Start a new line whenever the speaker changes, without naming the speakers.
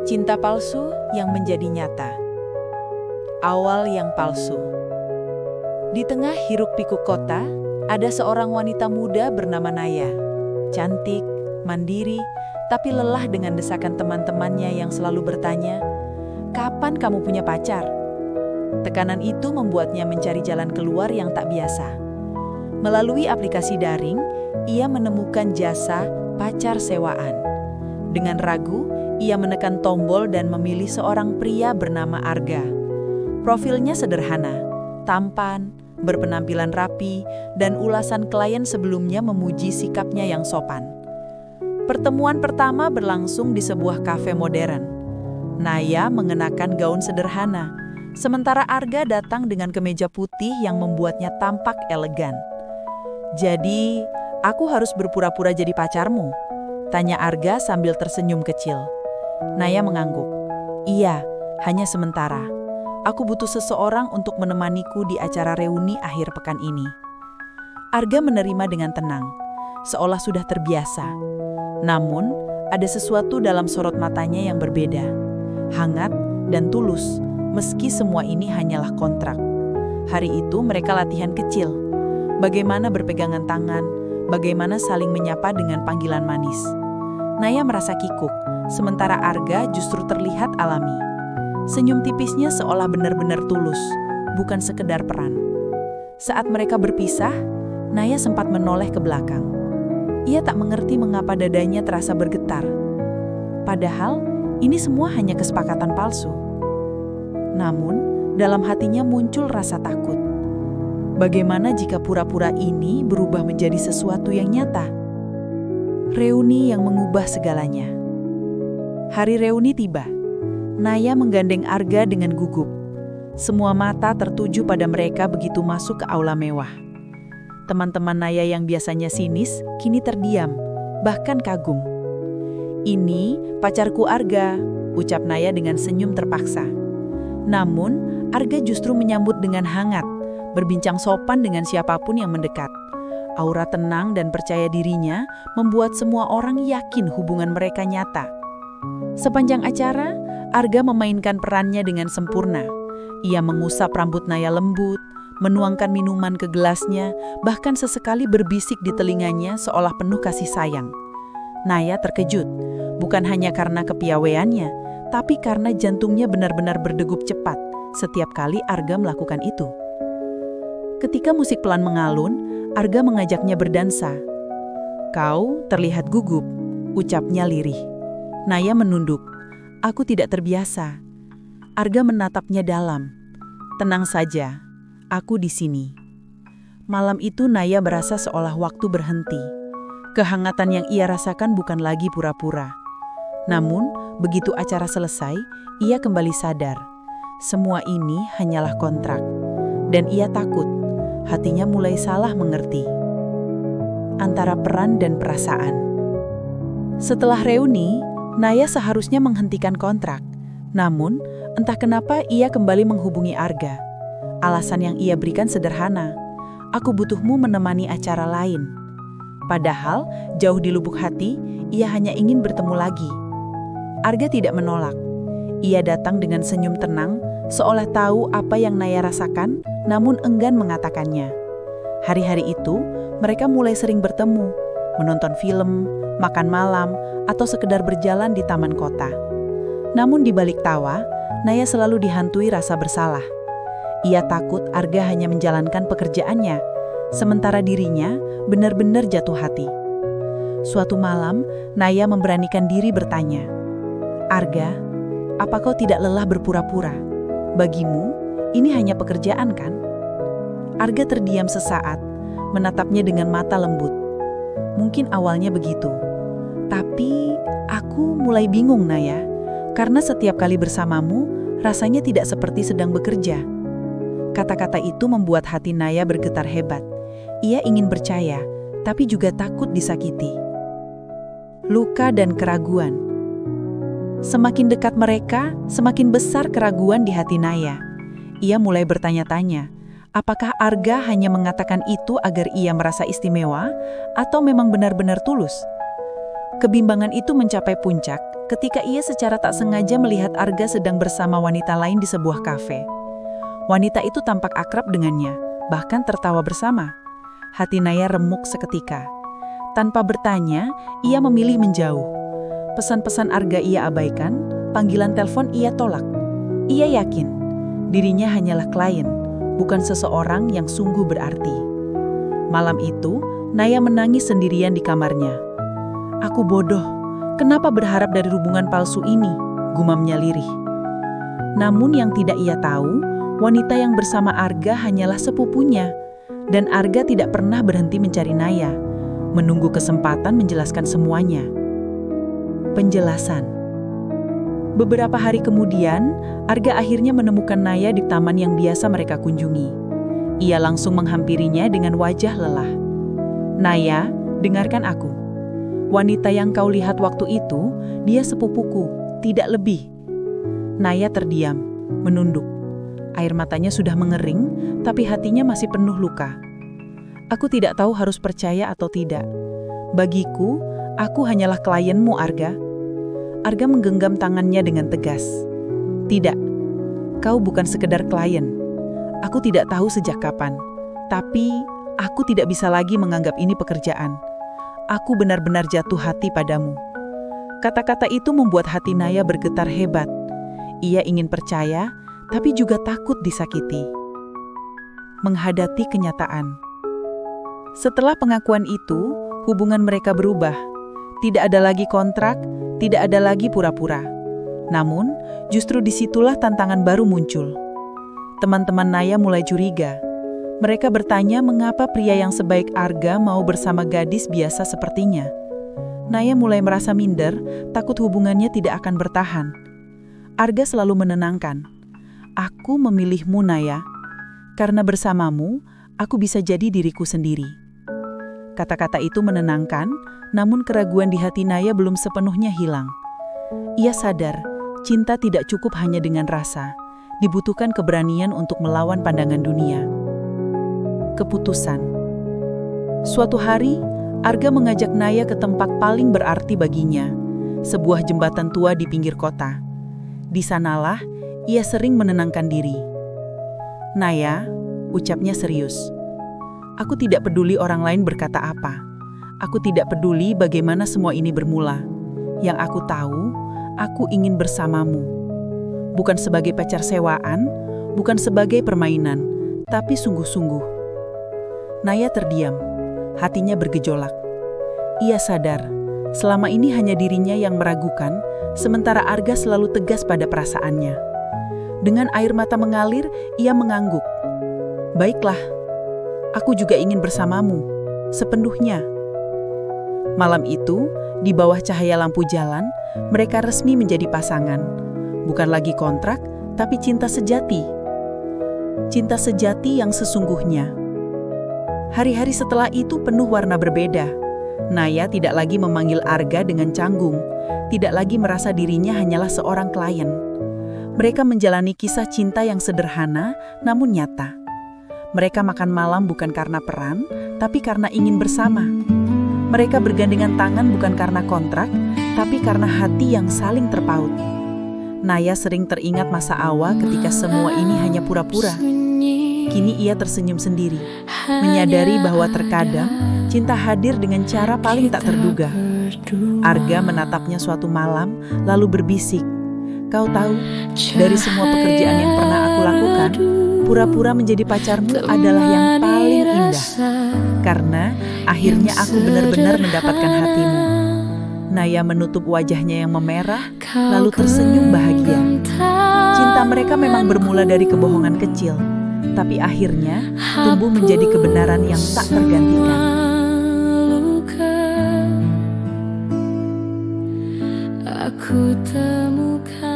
Cinta palsu yang menjadi nyata. Awal yang palsu. Di tengah hiruk-pikuk kota, ada seorang wanita muda bernama Naya. Cantik, mandiri, tapi lelah dengan desakan teman-temannya yang selalu bertanya, "Kapan kamu punya pacar?" Tekanan itu membuatnya mencari jalan keluar yang tak biasa. Melalui aplikasi daring, ia menemukan jasa pacar sewaan. Dengan ragu, ia menekan tombol dan memilih seorang pria bernama Arga. Profilnya sederhana, tampan, berpenampilan rapi, dan ulasan klien sebelumnya memuji sikapnya yang sopan. Pertemuan pertama berlangsung di sebuah kafe modern. Naya mengenakan gaun sederhana, sementara Arga datang dengan kemeja putih yang membuatnya tampak elegan. "Jadi, aku harus berpura-pura jadi pacarmu?" tanya Arga sambil tersenyum kecil. Naya mengangguk. "Iya, hanya sementara. Aku butuh seseorang untuk menemaniku di acara reuni akhir pekan ini." Arga menerima dengan tenang, seolah sudah terbiasa. Namun, ada sesuatu dalam sorot matanya yang berbeda. Hangat dan tulus, meski semua ini hanyalah kontrak. Hari itu mereka latihan kecil. Bagaimana berpegangan tangan, bagaimana saling menyapa dengan panggilan manis. Naya merasa kikuk, sementara Arga justru terlihat alami. Senyum tipisnya seolah benar-benar tulus, bukan sekedar peran. Saat mereka berpisah, Naya sempat menoleh ke belakang. Ia tak mengerti mengapa dadanya terasa bergetar. Padahal, ini semua hanya kesepakatan palsu. Namun, dalam hatinya muncul rasa takut. Bagaimana jika pura-pura ini berubah menjadi sesuatu yang nyata? Reuni yang mengubah segalanya. Hari reuni tiba. Naya menggandeng Arga dengan gugup. Semua mata tertuju pada mereka begitu masuk ke aula mewah. Teman-teman Naya yang biasanya sinis, kini terdiam, bahkan kagum. "Ini pacarku Arga," ucap Naya dengan senyum terpaksa. Namun, Arga justru menyambut dengan hangat, berbincang sopan dengan siapapun yang mendekat. Aura tenang dan percaya dirinya membuat semua orang yakin hubungan mereka nyata. Sepanjang acara, Arga memainkan perannya dengan sempurna. Ia mengusap rambut Naya lembut, menuangkan minuman ke gelasnya, bahkan sesekali berbisik di telinganya seolah penuh kasih sayang. Naya terkejut, bukan hanya karena kepiawaiannya, tapi karena jantungnya benar-benar berdegup cepat setiap kali Arga melakukan itu. Ketika musik pelan mengalun, Arga mengajaknya berdansa. "Kau terlihat gugup," ucapnya lirih. Naya menunduk. "Aku tidak terbiasa." Arga menatapnya dalam. "Tenang saja, aku di sini." Malam itu Naya merasa seolah waktu berhenti. Kehangatan yang ia rasakan bukan lagi pura-pura. Namun, begitu acara selesai, ia kembali sadar. Semua ini hanyalah kontrak. Dan ia takut. Hatinya mulai salah mengerti antara peran dan perasaan. Setelah reuni, Naya seharusnya menghentikan kontrak. Namun, entah kenapa ia kembali menghubungi Arga. Alasan yang ia berikan sederhana, "Aku butuhmu menemani acara lain." Padahal, jauh di lubuk hati, ia hanya ingin bertemu lagi. Arga tidak menolak. Ia datang dengan senyum tenang, seolah tahu apa yang Naya rasakan, namun enggan mengatakannya. Hari-hari itu, mereka mulai sering bertemu, menonton film, makan malam, atau sekedar berjalan di taman kota. Namun di balik tawa, Naya selalu dihantui rasa bersalah. Ia takut Arga hanya menjalankan pekerjaannya, sementara dirinya benar-benar jatuh hati. Suatu malam, Naya memberanikan diri bertanya, "Arga, apa kau tidak lelah berpura-pura? Bagimu, ini hanya pekerjaan kan?" Arga terdiam sesaat, menatapnya dengan mata lembut. "Mungkin awalnya begitu. Tapi aku mulai bingung, Naya, karena setiap kali bersamamu, rasanya tidak seperti sedang bekerja." Kata-kata itu membuat hati Naya bergetar hebat. Ia ingin percaya, tapi juga takut disakiti. Luka dan keraguan. Semakin dekat mereka, semakin besar keraguan di hati Naya. Ia mulai bertanya-tanya, apakah Arga hanya mengatakan itu agar ia merasa istimewa, atau memang benar-benar tulus? Kebimbangan itu mencapai puncak ketika ia secara tak sengaja melihat Arga sedang bersama wanita lain di sebuah kafe. Wanita itu tampak akrab dengannya, bahkan tertawa bersama. Hati Naya remuk seketika. Tanpa bertanya, ia memilih menjauh. Pesan-pesan Arga ia abaikan, panggilan telepon ia tolak. Ia yakin, dirinya hanyalah klien, bukan seseorang yang sungguh berarti. Malam itu, Naya menangis sendirian di kamarnya. "Aku bodoh, kenapa berharap dari hubungan palsu ini?" gumamnya lirih. Namun yang tidak ia tahu, wanita yang bersama Arga hanyalah sepupunya, dan Arga tidak pernah berhenti mencari Naya, menunggu kesempatan menjelaskan semuanya. Penjelasan. Beberapa hari kemudian, Arga akhirnya menemukan Naya di taman yang biasa mereka kunjungi. Ia langsung menghampirinya dengan wajah lelah. "Naya, dengarkan aku. Wanita yang kau lihat waktu itu, dia sepupuku, tidak lebih." Naya terdiam, menunduk. Air matanya sudah mengering, tapi hatinya masih penuh luka. "Aku tidak tahu harus percaya atau tidak. Bagiku, aku hanyalah klienmu, Arga." Arga menggenggam tangannya dengan tegas. "Tidak, kau bukan sekedar klien. Aku tidak tahu sejak kapan, tapi aku tidak bisa lagi menganggap ini pekerjaan. Aku benar-benar jatuh hati padamu." Kata-kata itu membuat hati Naya bergetar hebat. Ia ingin percaya, tapi juga takut disakiti. Menghadapi kenyataan. Setelah pengakuan itu, hubungan mereka berubah. Tidak ada lagi kontrak, tidak ada lagi pura-pura. Namun, justru disitulah tantangan baru muncul. Teman-teman Naya mulai curiga. Mereka bertanya mengapa pria yang sebaik Arga mau bersama gadis biasa sepertinya. Naya mulai merasa minder, takut hubungannya tidak akan bertahan. Arga selalu menenangkan. "Aku memilihmu, Naya. Karena bersamamu, aku bisa jadi diriku sendiri." Kata-kata itu menenangkan, namun keraguan di hati Naya belum sepenuhnya hilang. Ia sadar, cinta tidak cukup hanya dengan rasa. Dibutuhkan keberanian untuk melawan pandangan dunia. Keputusan. Suatu hari, Arga mengajak Naya ke tempat paling berarti baginya, sebuah jembatan tua di pinggir kota. Di sanalah, ia sering menenangkan diri. "Naya," ucapnya serius, "aku tidak peduli orang lain berkata apa. Aku tidak peduli bagaimana semua ini bermula. Yang aku tahu, aku ingin bersamamu. Bukan sebagai pacar sewaan, bukan sebagai permainan, tapi sungguh-sungguh." Naya terdiam, hatinya bergejolak. Ia sadar, selama ini hanya dirinya yang meragukan, sementara Arga selalu tegas pada perasaannya. Dengan air mata mengalir, ia mengangguk. "Baiklah, aku juga ingin bersamamu, sepenuhnya." Malam itu, di bawah cahaya lampu jalan, mereka resmi menjadi pasangan. Bukan lagi kontrak, tapi cinta sejati. Cinta sejati yang sesungguhnya. Hari-hari setelah itu penuh warna berbeda. Naya tidak lagi memanggil Arga dengan canggung, tidak lagi merasa dirinya hanyalah seorang klien. Mereka menjalani kisah cinta yang sederhana, namun nyata. Mereka makan malam bukan karena peran, tapi karena ingin bersama. Mereka bergandengan tangan bukan karena kontrak, tapi karena hati yang saling terpaut. Naya sering teringat masa awal ketika semua ini hanya pura-pura. Kini ia tersenyum sendiri, menyadari bahwa terkadang cinta hadir dengan cara paling tak terduga. Arga menatapnya suatu malam, lalu berbisik, "Kau tahu, dari semua pekerjaan yang pernah aku lakukan, pura-pura menjadi pacarmu adalah yang paling indah. Karena akhirnya aku benar-benar mendapatkan hatimu." Naya menutup wajahnya yang memerah, lalu tersenyum bahagia. Cinta mereka memang bermula dari kebohongan kecil, tapi akhirnya tumbuh menjadi kebenaran yang tak tergantikan. Aku temukan